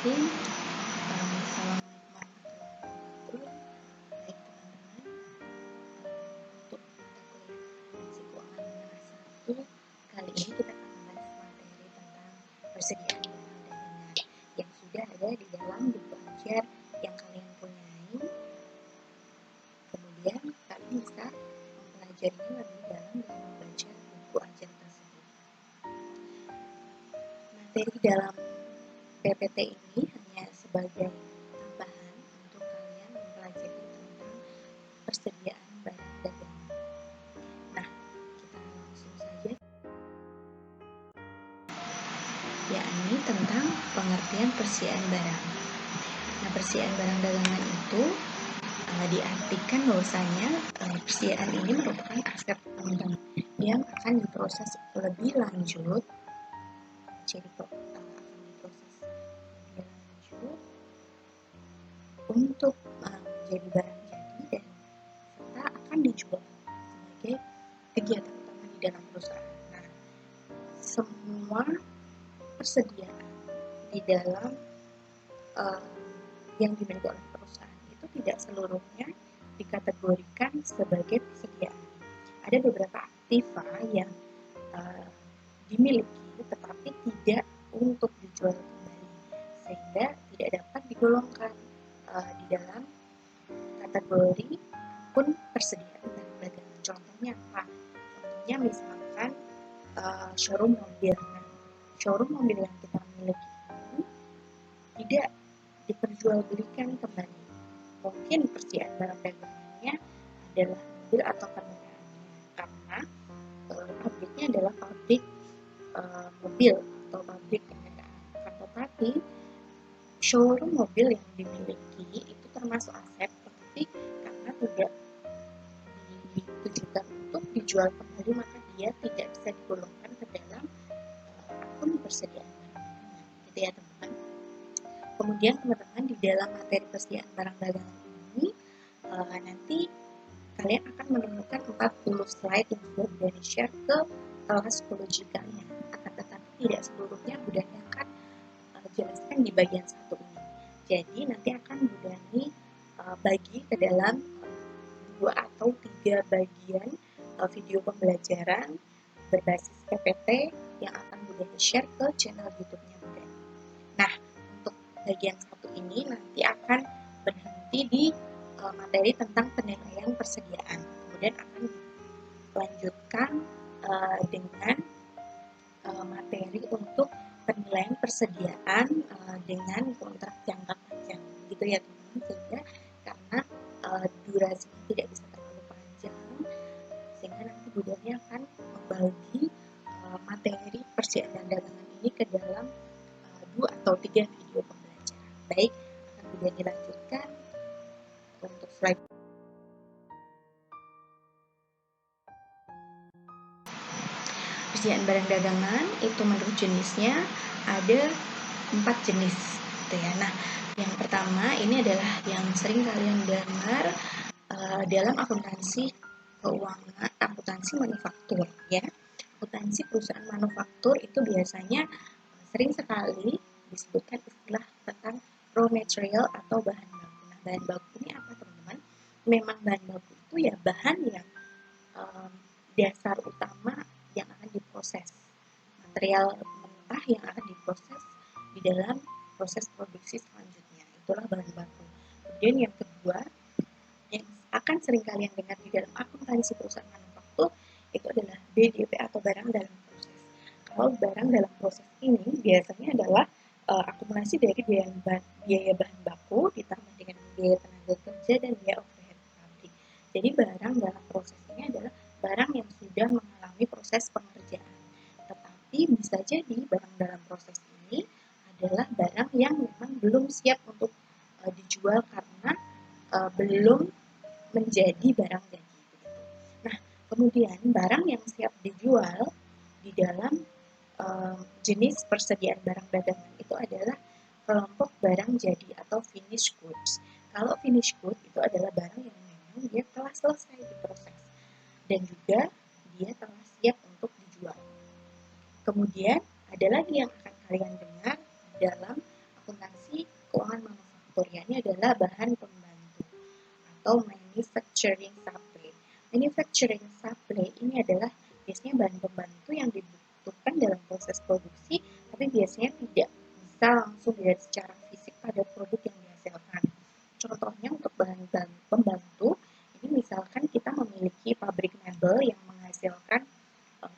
Bismillahirrahmanirrahim. Assalamualaikum warahmatullahi wabarakatuh. Baik teman-teman, untuk mata kuliah Akuntansi Keuangan kelas 1, kali ini kita akan membahas materi tentang persediaan barang dagangan yang sudah ada di dalam buku ajar yang kalian punyai. Kemudian kalian bisa mempelajarinya lebih dalam dengan membaca buku ajar tersebut. Materi dalam PPT ini hanya sebagai tambahan untuk kalian mempelajari tentang persediaan barang dagangan. Nah, kita langsung saja, yakni tentang pengertian persediaan barang. Nah, persediaan barang dagangan itu diartikan bahwasanya persediaan ini merupakan aset teman-teman yang akan diproses lebih lanjut. Jadi untuk menjadi barang jadi dan serta akan dijual sebagai kegiatan utama di dalam perusahaan. Nah, semua persediaan di dalam yang dimiliki oleh perusahaan itu tidak seluruhnya dikategorikan sebagai persediaan. Ada beberapa aktiva yang dimiliki tetapi tidak untuk dijual kembali, sehingga tidak dapat digolongkan di dalam kategori pun persediaan barang dagangan. Contohnya apa? Contohnya misalkan showroom mobil. Nah, showroom mobil yang kita miliki ini tidak diperjualbelikan kembali. Mungkin persediaan barang dagangannya adalah mobil atau kendaraannya, karena pabriknya adalah pabrik mobil atau pabrik kendaraan. Tetapi showroom mobil yang dimiliki itu termasuk aset, tetapi karena tidak ditujukan untuk dijual kembali, maka dia tidak bisa digolongkan ke dalam akun persediaan barang dagangan, gitu ya teman-teman. Kemudian teman-teman di dalam materi persediaan barang dagangan ini nanti kalian akan menemukan 40 slide yang sudah Bunda share ke kelas 10 kalian. Akan tetapi tidak seluruhnya Bunda akan jelaskan di bagian satu ini. Jadi nanti akan Bunda bagi ke dalam 2 atau 3 bagian video pembelajaran berbasis PPT yang akan Bunda share ke channel YouTube-nya Bunda. Nah, untuk bagian satu ini nanti akan berhenti di materi tentang penilaian persediaan. Kemudian akan dilanjutkan dengan materi untuk penilaian persediaan dengan kontrak jangka panjang, gitu ya teman-teman. Sehingga karena durasinya tidak bisa terlalu panjang, sehingga nanti Budanya akan membagi materi persediaan dagangan ini ke dalam 2 atau 3 video pembelajaran. Baik, akan Bunda dilanjutkan untuk slide. Persediaan barang dagangan itu menurut jenisnya ada 4 jenis, gitu ya. Nah, yang pertama ini adalah yang sering kalian dengar dalam akuntansi keuangan, akuntansi manufaktur, ya. Akuntansi perusahaan manufaktur itu biasanya sering sekali disebutkan istilah tentang raw material atau bahan baku. Nah, bahan baku ini apa teman-teman? Memang bahan baku itu ya bahan yang dasar utama yang akan diproses, material mentah yang akan diproses di dalam proses produksi selanjutnya, itulah bahan baku. Kemudian yang kedua yang akan sering kalian dengar di dalam akuntansi perusahaan manufaktur itu adalah BDP atau barang dalam proses. Kalau barang dalam proses ini biasanya adalah akumulasi dari biaya bahan baku ditambah dengan biaya tenaga kerja dan biaya overhead pabrik. Jadi barang dalam proses ini adalah barang yang sudah mengalami proses pengerjaan. Tetapi bisa jadi barang dalam proses ini adalah barang yang memang belum siap untuk dijual karena belum menjadi barang jadi. Nah, kemudian barang yang siap dijual di dalam jenis persediaan barang dagangan itu adalah kelompok barang jadi atau finished goods. Kalau finished goods itu adalah barang yang memang dia telah selesai diproses dan juga dia telah siap untuk dijual. Kemudian ada lagi yang akan kalian dengar dalam akuntansi keuangan manufaktur, yakni adalah bahan pembantu atau manufacturing supply. Manufacturing supply ini adalah biasanya bahan pembantu yang dibutuhkan dalam proses produksi, tapi biasanya tidak bisa langsung dilihat secara fisik pada produk yang dihasilkan. Contohnya untuk bahan pembantu, ini misalkan kita memiliki pabrik mebel yang menghasilkan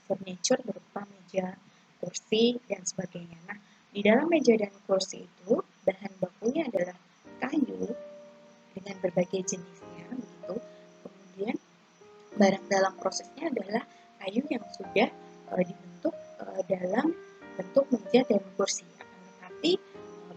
furniture berupa meja, kursi, dan sebagainya. Nah, di dalam meja dan kursi itu, bahan bakunya adalah kayu dengan berbagai jenisnya, begitu. Kemudian, barang dalam prosesnya adalah kayu yang sudah dibentuk dalam bentuk meja dan kursi. Akan tetapi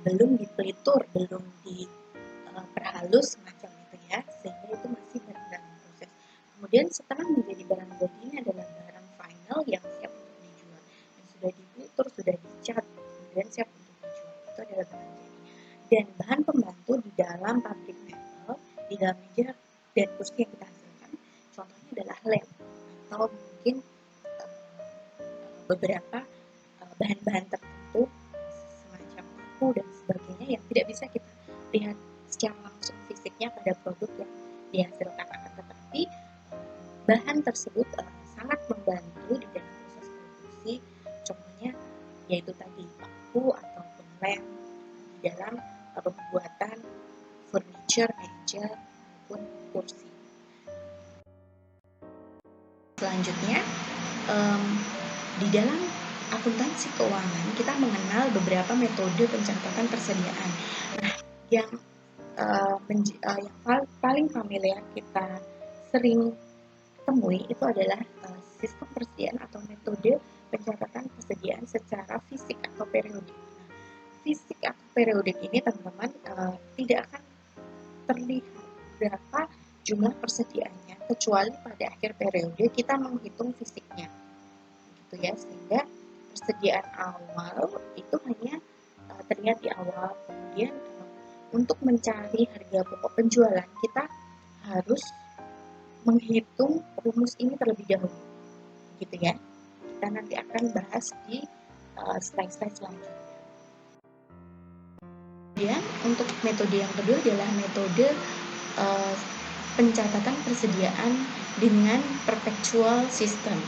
belum dipelitur, belum diperhalus semacam itu ya, sehingga itu masih dalam proses. Kemudian setelah menjadi barang jadi, ini adalah barang final yang siap untuk dijual, yang sudah dipelitur, sudah dicat, kemudian siap untuk dijual. Itu adalah barang jadi. Dan bahan pembantu di dalam pabrik mebel, di dalam meja dan kursi yang kita hasilkan, contohnya adalah lem atau mungkin beberapa bahan-bahan tertentu semacam paku dan sebagainya yang tidak bisa kita lihat secara langsung fisiknya pada produk yang dihasilkan, akan tetapi bahan tersebut sangat membantu di dalam proses produksi. Contohnya yaitu tadi paku ataupun lem di dalam pembuatan furniture, meja maupun kursi. Selanjutnya, di dalam akuntansi keuangan kita mengenal beberapa metode pencatatan persediaan. Nah, yang paling familiar kita sering temui itu adalah sistem persediaan atau metode pencatatan persediaan secara fisik atau periodik. Nah, fisik atau periodik ini teman-teman tidak akan terlihat berapa jumlah persediaannya kecuali pada akhir periode kita menghitung fisiknya, gitu ya, sehingga persediaan awal itu hanya terlihat di awal. Kemudian untuk mencari harga pokok penjualan kita harus menghitung rumus ini terlebih dahulu, gitu ya. Kita nanti akan bahas di slide-slide selanjutnya. Kemudian untuk metode yang kedua adalah metode pencatatan persediaan dengan perpetual system.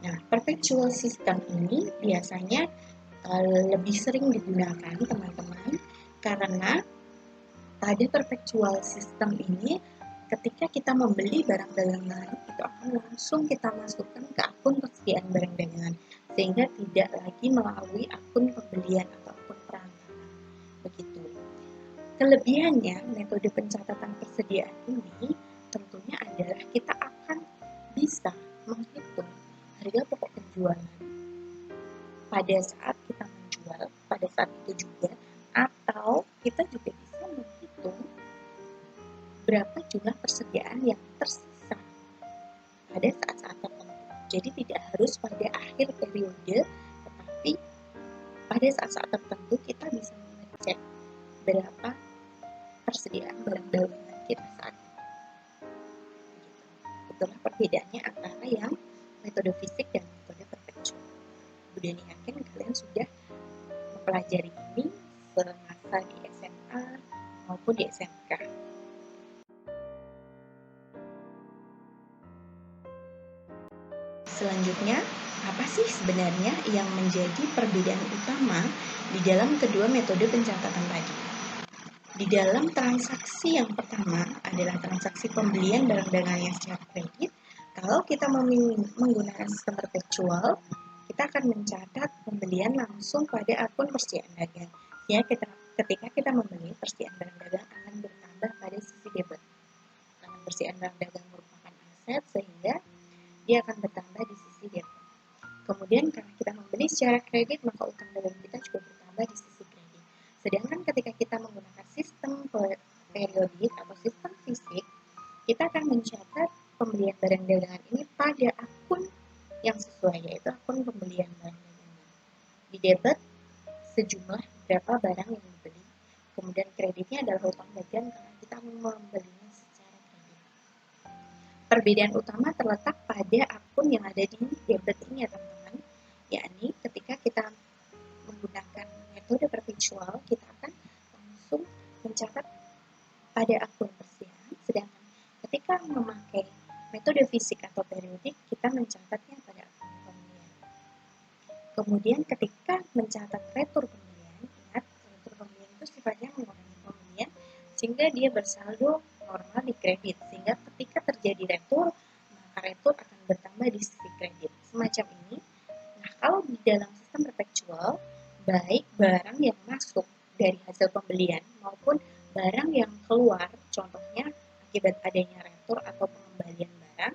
Nah, perpetual system ini biasanya lebih sering digunakan teman-teman karena pada perpetual system ini ketika kita membeli barang dagangan itu akan langsung kita masukkan ke akun persediaan barang dagangan sehingga tidak lagi melalui akun pembelian atau akun perantara. Begitu. Kelebihannya metode pencatatan persediaan ini tentunya adalah kita akan bisa menghitung harga pokok penjualan pada saat kita menjual pada saat itu juga, atau kita juga bisa menghitung berapa jumlah persediaan yang tersisa pada saat-saat tertentu. Jadi tidak harus pada akhir periode, tetapi pada saat-saat tertentu kita bisa mengecek berapa persediaan barang dagangan kita saat itu. Itulah perbedaannya antara yang metode fisik dan metode perpetual. Kemudian yakin kalian sudah mempelajari ini semasa di SMA maupun di SMK. Selanjutnya, apa sih sebenarnya yang menjadi perbedaan utama di dalam kedua metode pencatatan tadi? Di dalam transaksi yang pertama adalah transaksi pembelian barang dagangan secara kredit. Kalau kita menggunakan sistem perpetual, kita akan mencatat pembelian langsung pada akun persediaan dagang. Ya, ketika kita membeli, persediaan barang dagang akan bertambah pada sisi debit. Karena persediaan barang dagang merupakan aset, sehingga dia akan bertambah di sisi debit. Kemudian karena kita membeli secara kredit, maka utang dagang kita juga bertambah di sisi kredit. Sedangkan ketika kita menggunakan sistem periodik atau sistem fisik, kita akan mencatat pembelian barang dagangan ini pada akun yang sesuai, yaitu akun pembelian barang dagangan. Di debit sejumlah berapa barang yang dibeli. Kemudian kreditnya adalah utang dagang karena kita membelinya secara kredit. Perbedaan utama terletak pada akun yang ada di debit ini ya teman-teman, yakni ketika kita menggunakan metode perpetual, kita akan langsung Kemudian ketika mencatat retur pembelian, ingat retur pembelian itu sifatnya mengurangi pembelian sehingga dia bersaldo normal di kredit, sehingga ketika terjadi retur, maka retur akan bertambah di sisi kredit. Semacam ini. Nah, kalau di dalam sistem perpetual, baik barang yang masuk dari hasil pembelian maupun barang yang keluar, contohnya akibat adanya retur atau pengembalian barang,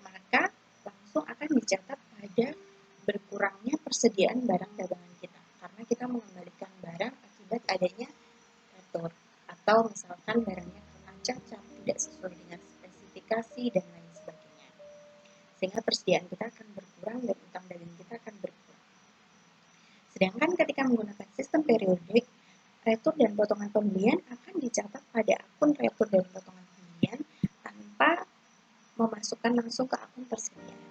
maka langsung akan dicatat pada berkurangnya persediaan barang dagangan kita karena kita mengembalikan barang akibat adanya retur atau misalkan barangnya kena cacat, tidak sesuai dengan spesifikasi dan lain sebagainya, sehingga persediaan kita akan berkurang dan utang dagang kita akan berkurang. Sedangkan ketika menggunakan sistem periodik, retur dan potongan pembelian akan dicatat pada akun retur dan potongan pembelian tanpa memasukkan langsung ke akun persediaan.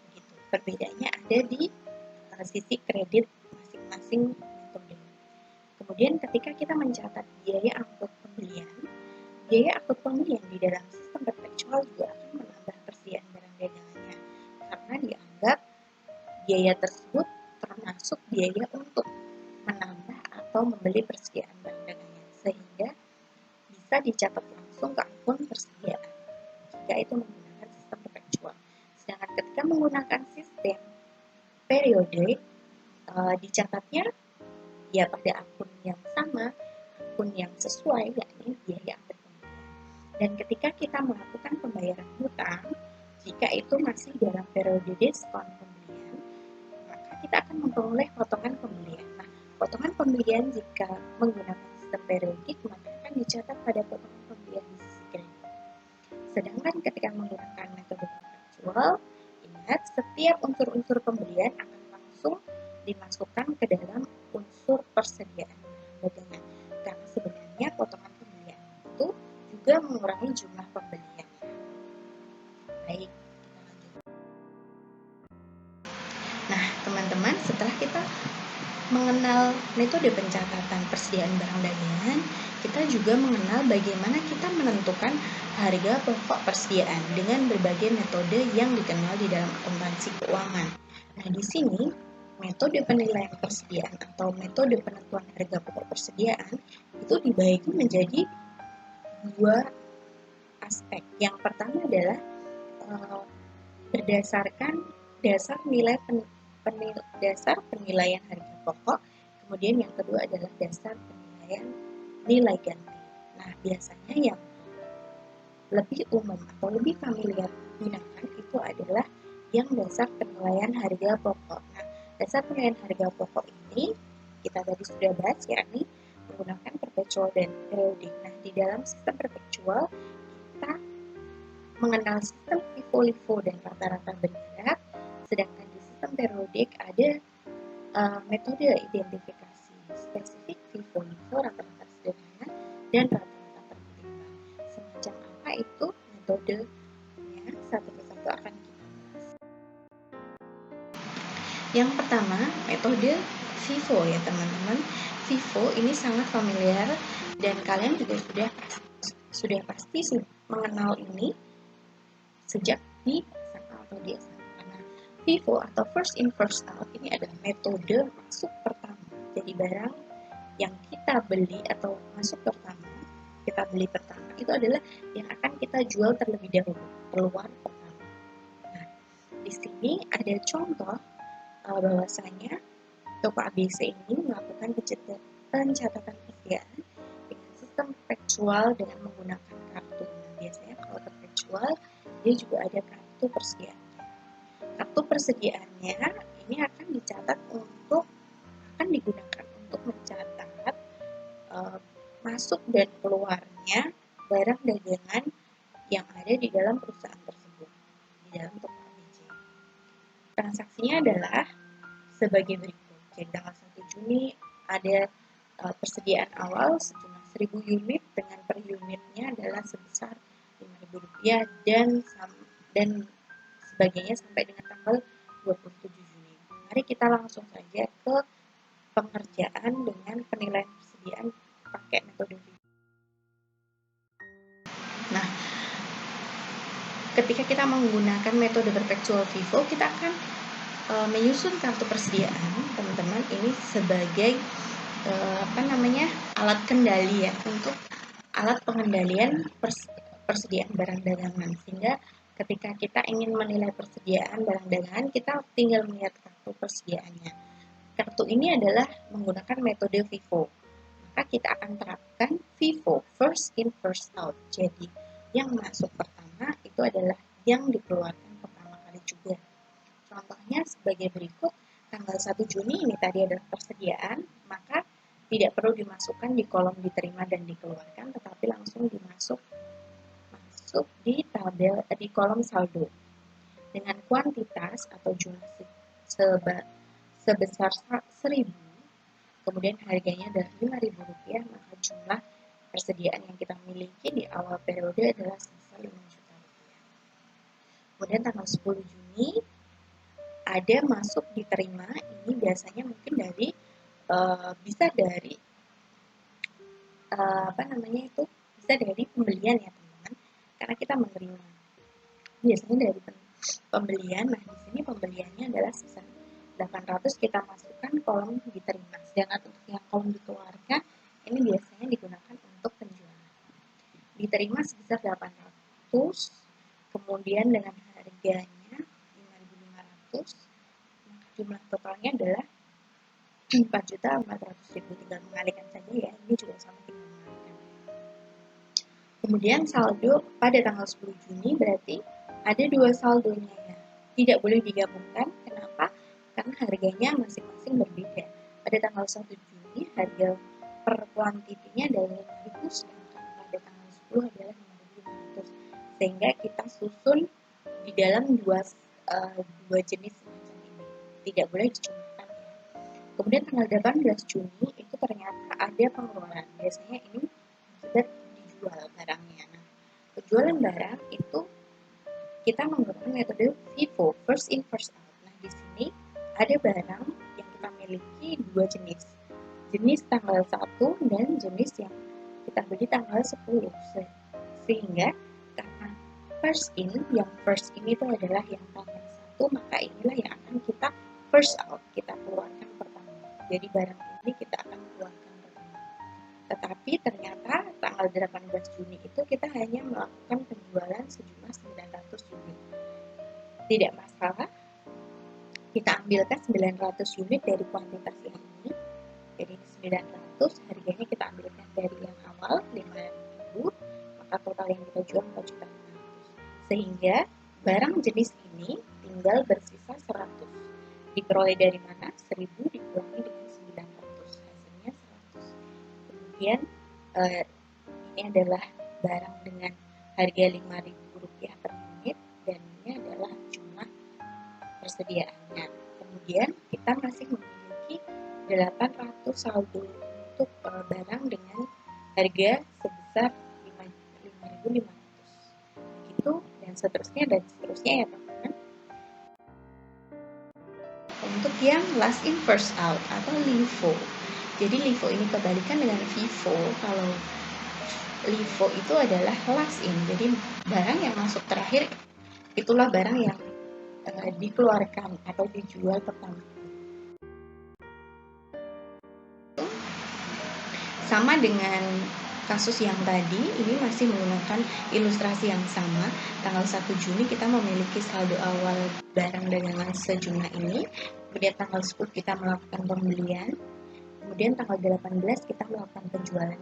Begitu. Perbedaannya ada di sisi kredit masing-masing metode. Kemudian ketika kita mencatat biaya angkut pembelian di dalam sistem perpetual juga akan menambah persediaan barang dagangannya karena dianggap biaya tersebut termasuk biaya untuk menambah atau membeli persediaan barang dagangan, sehingga bisa dicatat langsung ke akun persediaan jika itu menggunakan sistem perpetual. Sedangkan ketika menggunakan sistem periodik, dicatatnya ya pada akun yang sama, akun yang sesuai, yakni biaya angkut pembelian. Dan ketika kita melakukan pembayaran hutang, jika itu masih dalam periode diskon pembelian, maka kita akan memperoleh potongan pembelian. Nah, potongan pembelian jika menggunakan sistem periodik, maka akan dicatat pada potongan pembelian di sisi kredit. Sedangkan ketika menggunakan metode perpetual, ingat setiap unsur-unsur pembelian akan langsung dimasukkan ke dalam unsur persediaan dagangan. Karena sebenarnya potongan pembelian itu juga mengurangi jumlah pembelian. Baik, kita lanjut. Nah, teman-teman, setelah kita mengenal metode pencatatan persediaan barang dagangan, kita juga mengenal bagaimana kita menentukan harga pokok persediaan dengan berbagai metode yang dikenal di dalam akuntansi keuangan. Nah, di sini metode penilaian persediaan atau metode penentuan harga pokok persediaan itu dibagi menjadi dua aspek. Yang pertama adalah berdasarkan dasar penilaian harga pokok, kemudian yang kedua adalah dasar penilaian nilai ganti. Nah, biasanya yang lebih umum atau lebih familiar digunakan itu adalah yang dasar penilaian harga pokok. Nah, dasar penilaian harga pokok ini kita tadi sudah bahas, yakni menggunakan perpetual dan periodik. Nah, di dalam sistem perpetual kita mengenal sistem FIFO-LIFO dan rata-rata bergerak, sedangkan di sistem periodik ada metode identifikasi spesifik FIFO-LIFO, rata-rata sederhana, dan rata-rata tertimbang. Semacam apa itu metodenya, satu persatu akan kita bahas. Yang pertama, metode FIFO ya teman-teman. FIFO ini sangat familiar dan kalian juga sudah pasti mengenal ini sejak di SMA atau di SMA. Nah, FIFO atau first in first out ini adalah metode masuk pertama. Jadi barang yang kita beli atau masuk pertama, kita beli pertama itu adalah yang akan kita jual terlebih dahulu, keluar pertama. Nah, di sini ada contoh bahwasanya toko ABC ini melakukan pencatatan persediaan dengan sistem perpetual dengan menggunakan kartu. Nah, biasanya kalau perpetual dia juga ada kartu persediaannya. Kartu persediaannya ini akan digunakan untuk mencatat masuk dan keluarnya barang dagangan yang ada di dalam perusahaan tersebut, di dalam toko ABC. Transaksinya adalah sebagai berikut. Jadi tanggal 1 Juni ada persediaan awal sejumlah 1.000 unit dengan per unitnya adalah sebesar Rp5.000 dan sebagainya sampai dengan tanggal 27 Juni. Mari kita langsung saja ke pengerjaan dengan penilaian persediaan pakai metode FIFO. Nah, ketika kita menggunakan metode perpetual FIFO, kita akan menyusun kartu persediaan, teman-teman, ini sebagai alat kendali ya, untuk alat pengendalian persediaan barang dagangan. Sehingga ketika kita ingin menilai persediaan barang dagangan, kita tinggal melihat kartu persediaannya. Kartu ini adalah menggunakan metode FIFO. Maka kita akan terapkan FIFO, first in first out. Jadi yang masuk pertama itu adalah yang dikeluarkan pertama kali juga. Contohnya sebagai berikut, tanggal 1 Juni ini tadi adalah persediaan, maka tidak perlu dimasukkan di kolom diterima dan dikeluarkan, tetapi langsung masuk di tabel di kolom saldo dengan kuantitas atau jumlah sebesar 1.000, kemudian harganya adalah Rp5.000, maka jumlah persediaan yang kita miliki di awal periode adalah sebesar Rp5 juta. Kemudian tanggal 10 Juni ada masuk diterima, ini biasanya mungkin dari bisa dari bisa dari pembelian ya teman-teman, karena kita menerima biasanya dari pembelian. Nah, di sini pembeliannya adalah sebesar 800, kita masukkan kolom diterima. Sedangkan untuk yang kolom dikeluarkan ini biasanya digunakan untuk penjualan. Diterima sebesar 800, kemudian dengan harganya 5.500, maka jumlah totalnya adalah 4.400.000. Tinggal mengalihkan saja ya, ini juga sama, tinggal mengalihkan. Kemudian saldo pada tanggal 10 Juni berarti ada dua saldonya ya, tidak boleh digabungkan. Kenapa? Karena harganya masing-masing berbeda. Pada tanggal 1 Juni harga per kuantitinya adalah 5.000, sedangkan pada tanggal 10 adalah 5.500. Sehingga kita susun di dalam dua jenis semacam ini, tidak boleh dicumahkan ya. Kemudian tanggal 18 Juni itu ternyata ada pengeluaran. Biasanya ini sudah dijual barangnya. Nah, penjualan barang itu kita menggunakan metode FIFO, first in first out. Nah, di sini ada barang yang kita miliki dua jenis. Jenis tanggal 1 dan jenis yang kita beli tanggal 10. Sehingga karena first in, yang first in itu adalah yang tanggal 1, maka inilah yang akan kita first out, kita keluarkan pertama. Jadi barang ini kita akan keluarkan pertama. Tetapi ternyata tanggal 18 Juni itu kita hanya melakukan penjualan sejumlah 900 unit. Tidak masalah, kita ambilkan 900 unit dari kuantitas yang ini. Jadi 900, harganya kita ambilkan dari yang awal 5.000, maka total yang kita jual 4.500. Sehingga barang jenis ini tinggal bersisa 100. Diperoleh dari mana? 1.000 dikurangi dengan 900, hasilnya 100. Kemudian ini adalah barang dengan harga Rp5.000 per unit, dan ini adalah jumlah persediaannya. Kemudian kita masih memiliki 800 saldo untuk barang dengan harga sebesar 5.500. Begitu dan seterusnya ya teman-teman. Untuk yang last in first out atau LIFO. Jadi LIFO ini kebalikan dengan FIFO. Kalau LIFO itu adalah last in, jadi barang yang masuk terakhir itulah barang yang dikeluarkan atau dijual pertama. Sama dengan kasus yang tadi, ini masih menggunakan ilustrasi yang sama. Tanggal 1 Juni kita memiliki saldo awal barang dagangan sejumlah ini. Kemudian tanggal 10 kita melakukan pembelian. Kemudian tanggal 18 kita melakukan penjualan.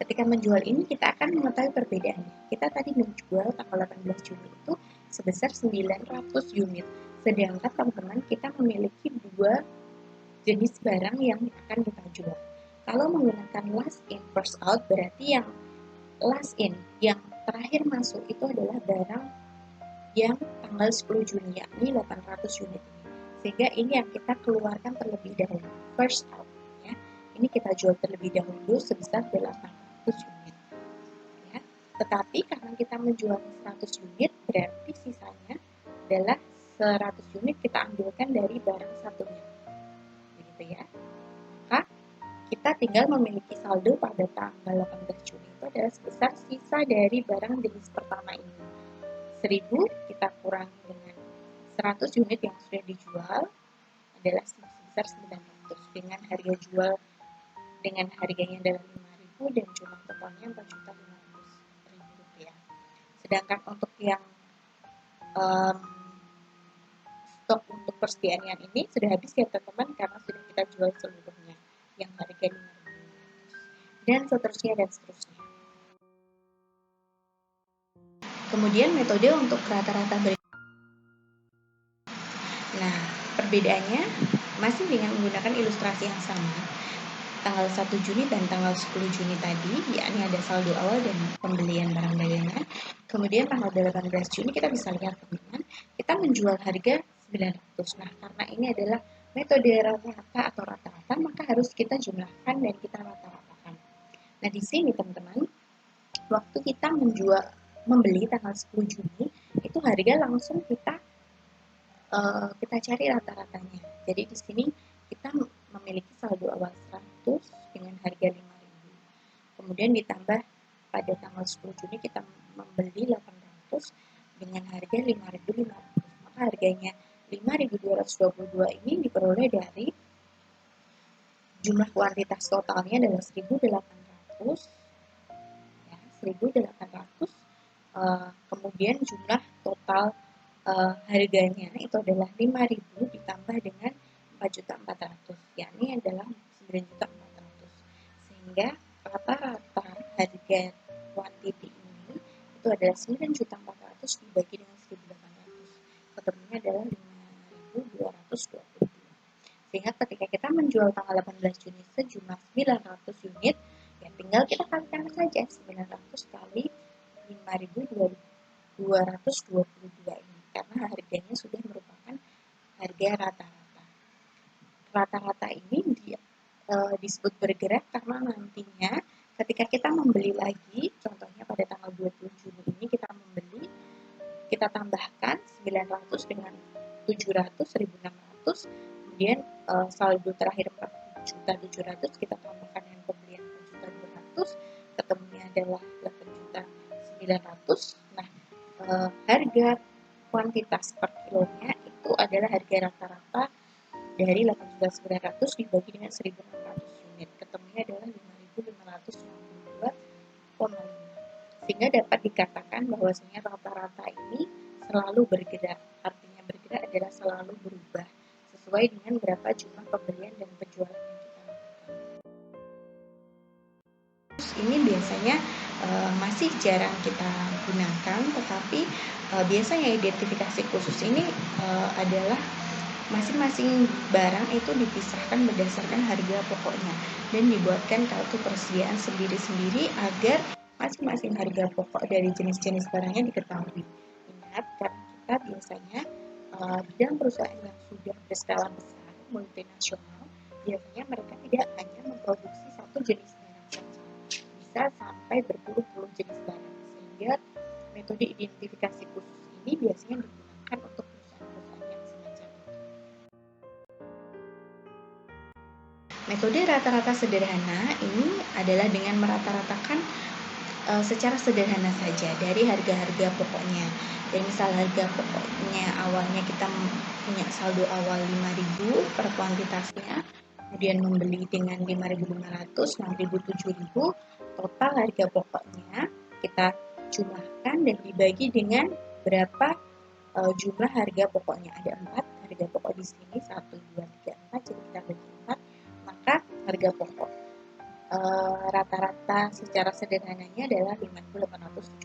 Ketika menjual ini kita akan mengetahui perbedaannya. Kita tadi menjual tanggal 18 Juni itu sebesar 900 unit. Sedangkan teman-teman kita memiliki dua jenis barang yang akan kita jual. Kalau menggunakan last in first out, berarti yang last in, yang terakhir masuk itu adalah barang yang tanggal 10 Juni, yakni 800 unit ini. Sehingga ini yang kita keluarkan terlebih dahulu, first out ya. Ini kita jual terlebih dahulu sebesar 800 unit ya. Tetapi karena kita menjual 100 unit, berarti sisanya adalah 100 unit kita ambilkan dari barang satunya. Begitu ya. Maka kita tinggal memiliki saldo pada tanggal 18 Juni itu adalah sebesar sisa dari barang jenis pertama ini. 1.000 kita kurangi dengan 100 unit yang sudah dijual, adalah sebesar 900 dengan harga jual dengan harganya adalah 5.000 dan jumlah totalnya 4.500.000 rupiah. Sedangkan untuk yang stok untuk persediaan yang ini sudah habis ya teman-teman, karena sudah kita jual seluruhnya yang harga 5.500 dan seterusnya dan seterusnya. Kemudian metode untuk rata-rata berikutnya. Nah, perbedaannya masih dengan menggunakan ilustrasi yang sama. Tanggal 1 Juni dan tanggal 10 Juni tadi, yakni ada saldo awal dan pembelian barang dagangan. Kemudian tanggal 18 Juni kita bisa lihat teman-teman, kita menjual harga 900. Nah, karena ini adalah metode rata-rata atau rata-rata, maka harus kita jumlahkan dan kita rata-ratakan. Nah, di sini teman-teman, waktu kita membeli tanggal 10 Juni, itu harga langsung kita cari rata-ratanya. Jadi di sini kita memiliki saldo awal 100 dengan harga 5.000. Kemudian ditambah pada tanggal 10 Juni kita membeli 800 dengan harga 5.500. Maka harganya 5.222 ini diperoleh dari jumlah kuantitas totalnya adalah 1.800. Ya, 1.800. Kemudian jumlah total harganya itu adalah 5.000 ditambah dengan 4.400.000, yakni adalah 9.400.000. Sehingga rata-rata harga kuantiti ini itu adalah 9.400.000 dibagi dengan 1.800. Ketemunya adalah 5.222. Sehingga ketika kita menjual tanggal 18 Juni sejumlah 900 unit, ya tinggal kita kalikan saja 900 kali 5.222 ini, karena harganya sudah merupakan harga rata-rata. Rata-rata ini disebut bergerak karena nantinya ketika kita membeli lagi, contohnya pada tanggal 20 Juni ini kita membeli, kita tambahkan 900 dengan 700, 1.600, kemudian saldo terakhir 4.700.000 kita tambahkan dengan pembelian 4.200.000, ketemunya adalah 8.900.000. Nah, harga kuantitas per kilonya itu adalah harga rata-rata dari 8.900 dibagi dengan 1.600 unit. Ketemunya adalah 5.592,5. Sehingga dapat dikatakan bahwasanya rata-rata ini selalu bergerak. Artinya bergerak adalah selalu berubah sesuai dengan berapa jumlah pembelian dan penjualan yang kita lakukan. Ini biasanya masih jarang kita gunakan, tetapi biasanya identifikasi khusus ini adalah masing-masing barang itu dipisahkan berdasarkan harga pokoknya dan dibuatkan kartu persediaan sendiri-sendiri agar masing-masing harga pokok dari jenis-jenis barangnya diketahui. Ingat, karena kita biasanya di dalam perusahaan yang sudah berskala besar, multinasional, biasanya mereka tidak hanya memproduksi satu jenis barang saja, bisa sampai berpuluh-puluh jenis barang, sehingga metode identifikasi khusus ini biasanya digunakan untuk perusahaan-perusahaan yang semacam itu. Metode rata-rata sederhana ini adalah dengan merata-ratakan secara sederhana saja dari harga-harga pokoknya. Jadi misal harga pokoknya awalnya kita punya saldo awal 5.000 per kuantitasnya, kemudian membeli dengan 5.500, 6.000, 7.000, total harga pokoknya kita jumlahkan dan dibagi dengan berapa jumlah harga pokoknya. Ada 4 harga pokok di sini, 1, 2, 3, 4, jadi kita bagi 4, maka harga pokok rata-rata secara sederhananya adalah 5.875.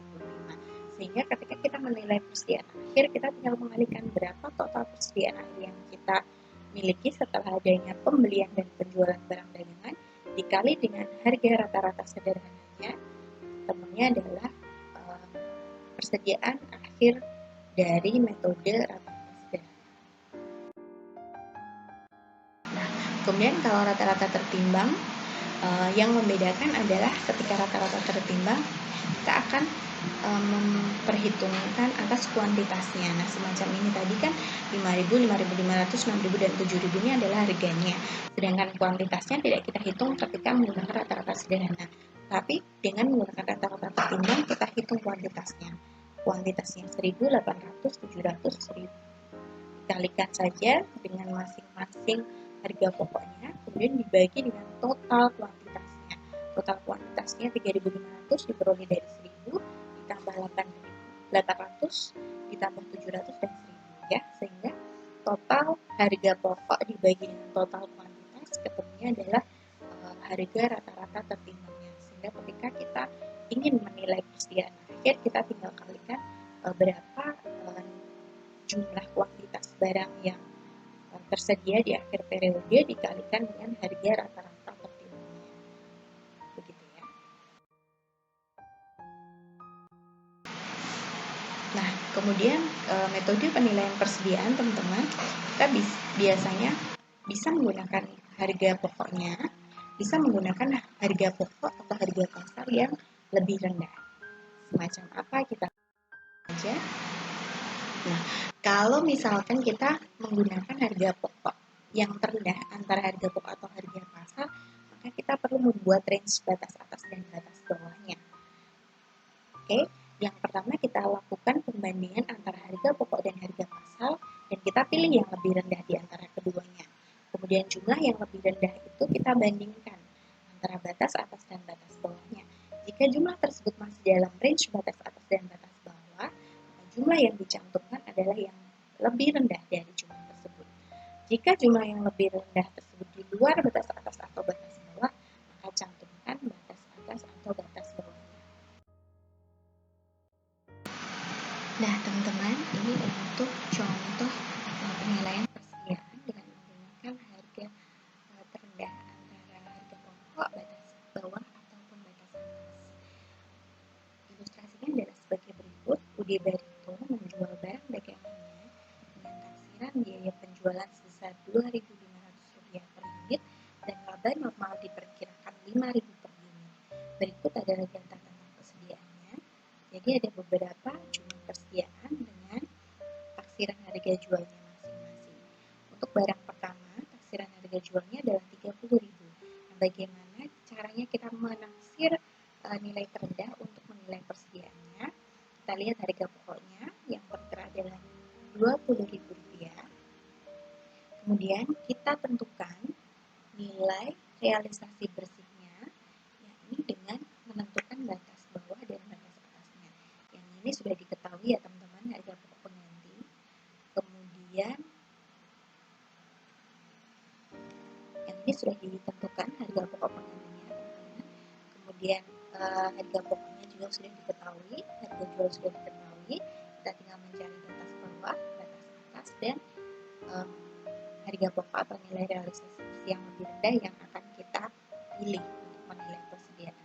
Sehingga ketika kita menilai persediaan akhir, kita tinggal mengalihkan berapa total persediaan akhir yang kita miliki setelah adanya pembelian dan penjualan barang dagangan dikali dengan harga rata-rata sederhananya, temunya adalah persediaan akhir dari metode rata-rata sederhana. Nah, kemudian kalau rata-rata tertimbang, yang membedakan adalah ketika rata-rata tertimbang, kita akan memperhitungkan atas kuantitasnya. Nah, semacam ini tadi kan 5.000, 5.500, 6.000, dan 7.000 ini adalah harganya. Sedangkan kuantitasnya tidak kita hitung ketika menggunakan rata-rata sederhana. Tapi dengan menggunakan rata-rata tertimbang, kita hitung kuantitasnya. Kuantitasnya 1.800, 700, 1.000. dikalikan saja dengan masing-masing harga pokoknya, kemudian dibagi dengan total kuantitasnya. Total kuantitasnya 3.500 diperoleh dari 1.000 ditambah 800 ditambah 700 dan 1.000 ya, sehingga total harga pokok dibagi dengan total kuantitas ketemunya adalah harga rata-rata tertimbangnya. Sehingga ketika kita ingin menilai persediaan akhir, kita tinggal kalikan berapa jumlah kuantitas barang yang tersedia di akhir periode dikalikan dengan harga rata-rata tertimbangnya. Begitu ya. Nah, kemudian metode penilaian persediaan, teman-teman, kita biasanya bisa menggunakan harga pokoknya, bisa menggunakan harga pokok atau harga pasar yang lebih rendah. Semacam apa kita aja. Nah, kalau misalkan kita menggunakan harga pokok yang terendah antara harga pokok atau harga pasar, maka kita perlu membuat range batas atas dan batas bawahnya. Oke, yang pertama kita lakukan pembandingan antara harga pokok dan harga pasar, dan kita pilih yang lebih rendah di antara keduanya. Kemudian jumlah yang lebih rendah itu kita bandingkan antara batas atas dan batas bawahnya. Jika jumlah tersebut masih dalam range batas atas dan batas bawah, maka jumlah yang dicantumkan adalah yang lebih rendah dari jumlah tersebut. Jika jumlah yang lebih rendah tersebut di luar batas atas atau batas bawah, maka cantumkan batas atas atau batas bawahnya. Nah, teman-teman, ini untuk contoh penilaian persediaan dengan menggunakan harga terendah antara harga pokok, batas bawah, ataupun batas atas. Ilustrasinya adalah sebagai berikut. UD Barito menjual barang dagangannya dengan taksiran biaya penjualan sebesar Rp2.500 per unit dan laba normal diperkirakan Rp5.000 per unit. Berikut adalah data tentang persediaannya. Jadi ada beberapa jumlah persediaan dengan taksiran harga jualnya masing-masing. Untuk barang pertama, taksiran harga jualnya adalah Rp30.000. Nah, bagaimana caranya kita menaksir nilai terendah untuk menilai persediaannya? Kita lihat harga pokoknya yang tertera adalah Rp20.000. Kemudian kita tentukan nilai realisasi bersihnya, yakni dengan menentukan batas bawah dan batas atasnya. Yang ini sudah diketahui ya teman-teman, harga pokok pengganti. Kemudian yang ini sudah ditentukan harga pokok penggantinya, teman-teman. Kemudian harga pokoknya juga sudah diketahui, harga jual sudah diketahui. Kita tinggal mencari batas bawah, batas atas, dan harga pokok atau nilai realisasi yang lebih rendah yang akan kita pilih untuk menilai persediaan.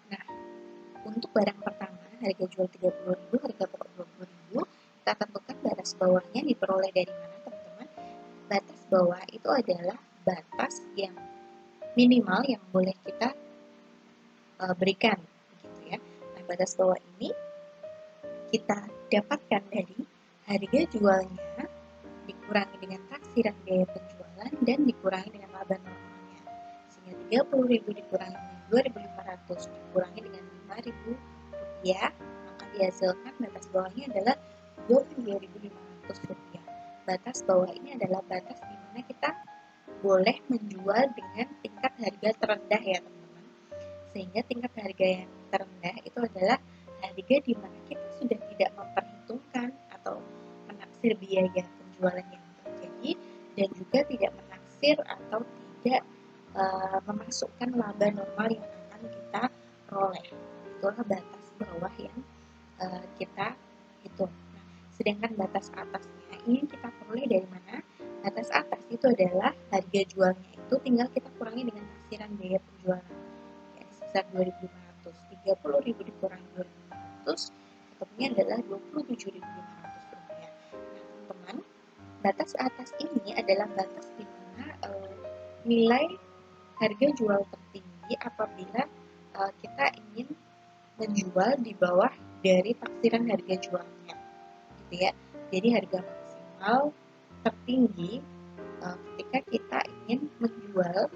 Nah, untuk barang pertama, harga jual Rp30.000, harga pokok Rp20.000, kita tentukan batas bawahnya diperoleh dari mana, teman-teman? Batas bawah itu adalah batas yang minimal yang boleh kita berikan, gitu ya. Nah, batas bawah ini kita dapatkan dari harga jualnya dikurangi dengan taksiran biaya penjualan dan dikurangi dengan laba normalnya. Sehingga Rp30.000 dikurangi dengan Rp2.500 dikurangi dengan Rp5.000, maka dihasilkan batas bawahnya adalah Rp22.500. Batas bawah ini adalah batas di mana kita boleh menjual dengan tingkat harga terendah ya teman-teman. Sehingga tingkat harga yang terendah itu adalah harga di mana kita sudah tidak memperhitungkan atau menaksir biaya penjualan yang terjadi dan juga tidak menaksir atau tidak memasukkan laba normal yang akan kita peroleh. Itulah batas bawah yang kita hitung. Nah, sedangkan batas atasnya ini kita peroleh dari mana? Batas atas itu adalah harga jualnya itu tinggal kita kurangi dengan taksiran biaya penjualan ya, sebesar Rp2.500. Rp30.000 dikurangi Rp2.500 ketemunya adalah Rp27.500. Nah, teman-teman, batas atas ini adalah batas di mana nilai harga jual tertinggi apabila kita ingin menjual di bawah dari taksiran harga jualnya, gitu ya. Jadi harga maksimal tertinggi ketika kita ingin menjual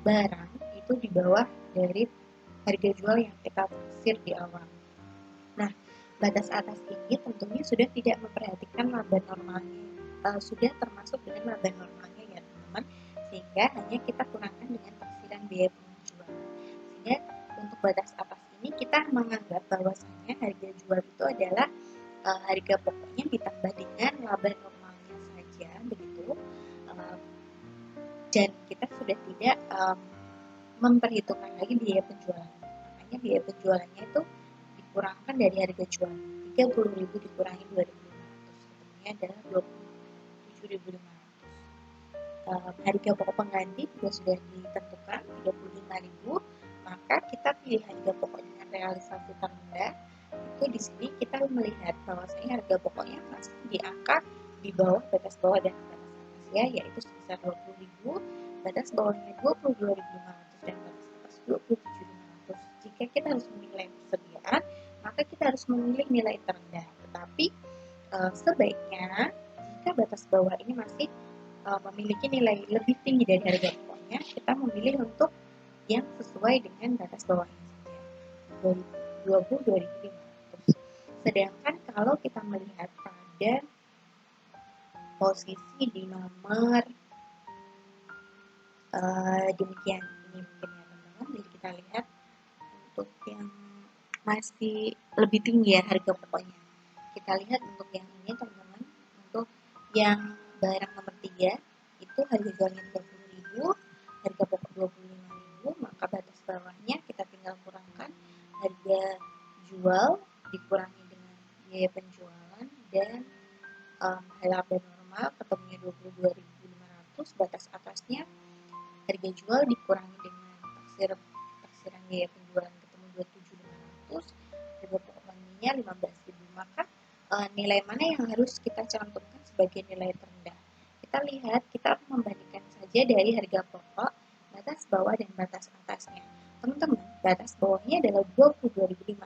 barang itu di bawah dari harga jual yang kita taksir di awal. Nah, batas atas ini tentunya sudah tidak memperhatikan laba normalnya, sudah termasuk dengan laba normalnya ya teman-teman, sehingga hanya kita kurangkan dengan taksiran biaya penjualan. Sehingga untuk batas atas ini kita menganggap bahwasanya harga jual itu adalah harga pokoknya ditambah dengan laba normalnya saja begitu, dan kita sudah tidak memperhitungkan lagi biaya penjualan. Makanya biaya penjualannya itu dikurangkan dari harga jual. 30.000 dikurangi 2.500, ketemunya adalah 27.500. Harga pokok pengganti juga sudah ditentukan 35.000, maka kita pilih harga pokok dengan realisasi terendah. Itu di sini kita melihat bahwasanya harga pokoknya masih di angka di bawah batas bawah dan batas atas ya, yaitu sebesar 20.000, batas bawahnya 22.500 dan batas atas 27.500. Jika kita harus menilai persediaan, maka kita harus memilih nilai terendah. Tetapi sebaiknya jika batas bawah ini masih memiliki nilai lebih tinggi dari harga pokoknya, kita memilih untuk yang sesuai dengan batas bawahnya saja, 22.500. Sedangkan kalau kita melihat pada posisi di nomor demikian ini mungkin ya teman-teman, jadi kita lihat untuk yang masih lebih tinggi ya harga pokoknya. Kita lihat untuk yang ini teman-teman, untuk yang barang nomor 3 itu harga jualnya 30.000, harga pokok 25.000, maka batas bawahnya kita tinggal kurangkan harga jual dikurangi dengan biaya penjualan dan laba normal ketemunya 22.500, batas atasnya harga jual dikurangi dengan taksiran biaya penjualan ketemu 27.500, harga pokok penggantinya 15.000. Maka nilai mana yang harus kita cantumkan sebagai nilai terendah? Kita lihat, kita membandingkan saja dari harga pokok, batas bawah dan batas atasnya. Teman-teman, batas bawahnya adalah 22.500.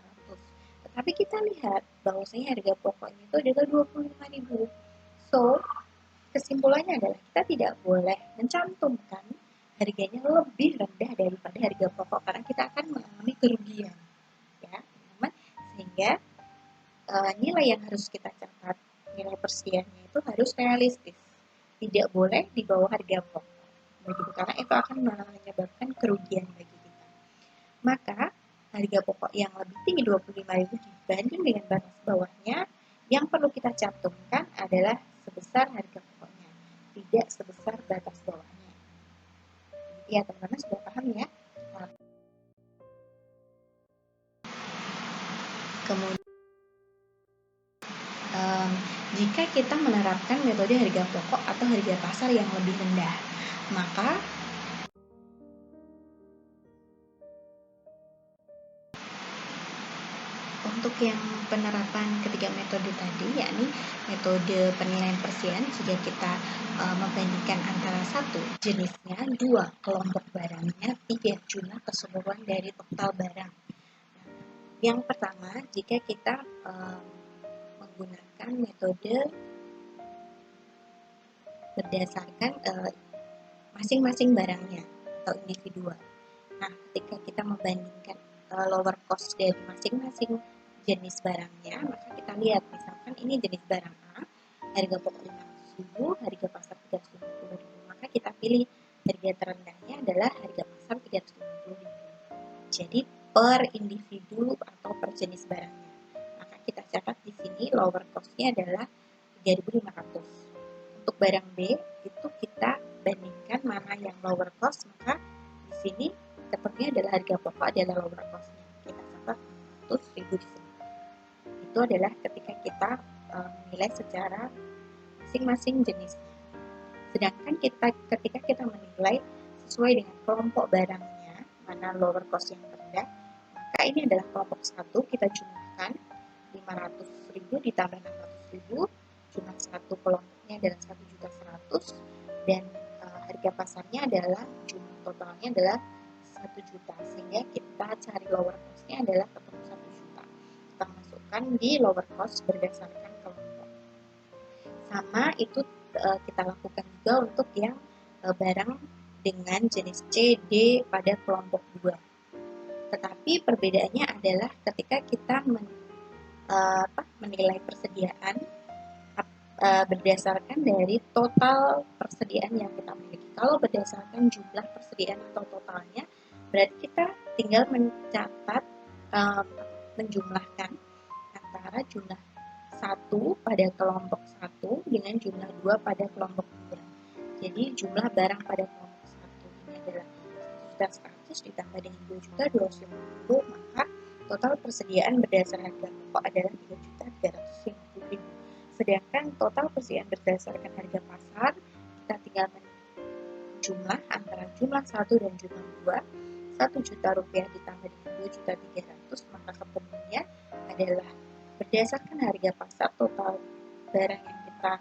Tetapi kita lihat bahwasanya harga pokoknya itu adalah 25.000. So, kesimpulannya adalah kita tidak boleh mencantumkan harganya lebih rendah daripada harga pokok karena kita akan mengalami kerugian, ya teman-teman. Sehingga nilai yang harus kita catat, nilai persediaannya itu harus realistis, tidak boleh di bawah harga pokok begitu, karena itu akan menyebabkan kerugian bagi kita. Maka harga pokok yang lebih tinggi 25.000 dibanding dengan batas bawahnya, yang perlu kita cantumkan adalah sebesar harga pokoknya, tidak sebesar batas bawahnya. Ya teman-teman sudah paham ya? Kemudian jika kita menerapkan metode harga pokok atau harga pasar yang lebih rendah, maka untuk yang penerapan ketiga metode tadi, yakni metode penilaian persediaan, jika kita membandingkan antara satu jenisnya, dua kelompok barangnya, tiga jumlah keseluruhan dari total barang. Yang pertama, jika kita menggunakan metode berdasarkan masing-masing barangnya atau individual. Nah, ketika kita membandingkan lower cost dari masing-masing jenis barangnya, maka kita lihat misalkan ini jenis barang A, harga pokok 500.000, harga pasar 350.000, maka kita pilih harga terendahnya adalah harga pasar 350.000. Jadi per individu atau per jenis barangnya. Maka kita catat di sini lower cost-nya adalah 3.500. Untuk barang B itu kita bandingkan mana yang lower cost, maka di sini ketemunya adalah harga pokok adalah lower cost-nya. Kita catat 100.000 di sini. Itu adalah ketika kita menilai secara masing-masing jenisnya. Sedangkan ketika kita menilai sesuai dengan kelompok barangnya, mana lower cost yang rendah, maka ini adalah kelompok 1, kita jumlahkan 500.000 ditambah 600.000, jumlah satu kelompoknya adalah 1.100.000 dan harga pasarnya adalah jumlah totalnya adalah 1 juta, sehingga kita cari lower cost-nya adalah ketemu 1 juta. Kita masukkan di lower cost berdasarkan kelompok. Sama itu kita lakukan juga untuk yang barang dengan jenis C, D pada kelompok 2. Tetapi perbedaannya adalah ketika kita menilai persediaan berdasarkan dari total persediaan yang kita miliki. Kalau berdasarkan jumlah persediaan atau totalnya, berarti kita tinggal mencatat, menjumlahkan antara jumlah 1 pada kelompok 1 dengan jumlah 2 pada kelompok 2. Jadi jumlah barang pada kelompok 1 ini adalah 1.100.000 ditambah dengan 2.250.000, maka total persediaan berdasarkan harga pokok adalah 3.350.000. Sedangkan total persediaan berdasarkan harga pasar, kita tinggal menjumlah antara jumlah 1 dan jumlah 2. 1 juta rupiah ditambah dengan 2.300.000, maka ketemuannya adalah berdasarkan harga pasar total barang yang kita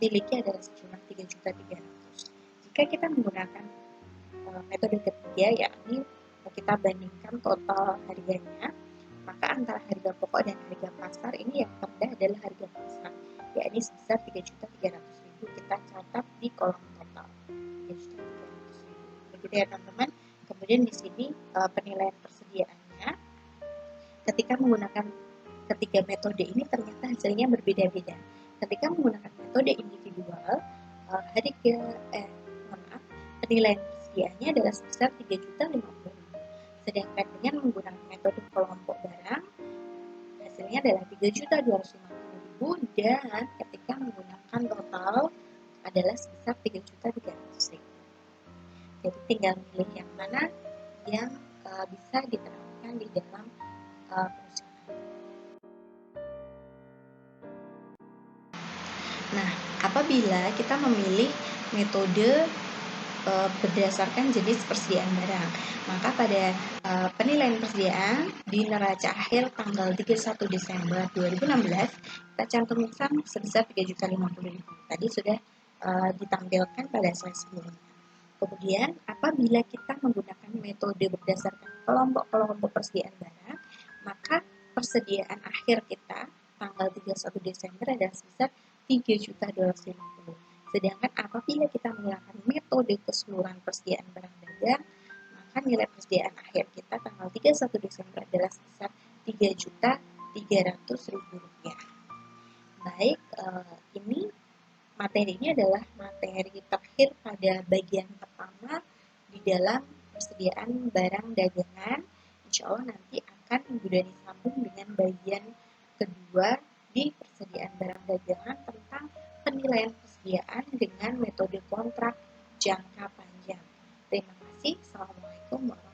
miliki adalah sejumlah 3.300.000. Jika kita menggunakan metode ketiga, yakni kita bandingkan total harganya, maka antara harga pokok dan harga pasar ini yang terendah adalah harga pasar, yakni sebesar 3.300.000. Kita catat di kolom total 3.300.000. Begitu ya teman-teman. Kemudian di sini penilaian persediaannya, ketika menggunakan ketiga metode ini ternyata hasilnya berbeda-beda. Ketika menggunakan metode individual, penilaian persediaannya adalah sebesar 3.050.000. Sedangkan dengan menggunakan metode kelompok barang, hasilnya adalah 3.250.000, dan ketika menggunakan total adalah sebesar 3.300.000. Jadi tinggal pilih yang mana yang bisa diterapkan di dalam perusahaan. Nah, apabila kita memilih metode berdasarkan jenis persediaan barang, maka pada penilaian persediaan di neraca akhir tanggal 31 Desember 2016 kita cantumkan sebesar 3.050.000. Tadi sudah ditampilkan pada slide sebelumnya. Kemudian apabila kita menggunakan metode berdasarkan kelompok-kelompok persediaan barang, maka persediaan akhir kita tanggal 31 Desember adalah sebesar 3.250.000. Sedangkan apabila kita menggunakan metode keseluruhan persediaan barang dagang, maka nilai persediaan akhir kita tanggal 31 Desember adalah sebesar Rp3.300.000. Baik, ini materi ini adalah materi terakhir pada bagian pertama di dalam persediaan barang dagangan. Insya Allah nanti akan Ibu Dani sambung dengan bagian kedua di persediaan barang dagangan tentang penilaian persediaan dengan metode kontrak jangka panjang. Terima kasih. Assalamualaikum warahmatullahi wabarakatuh.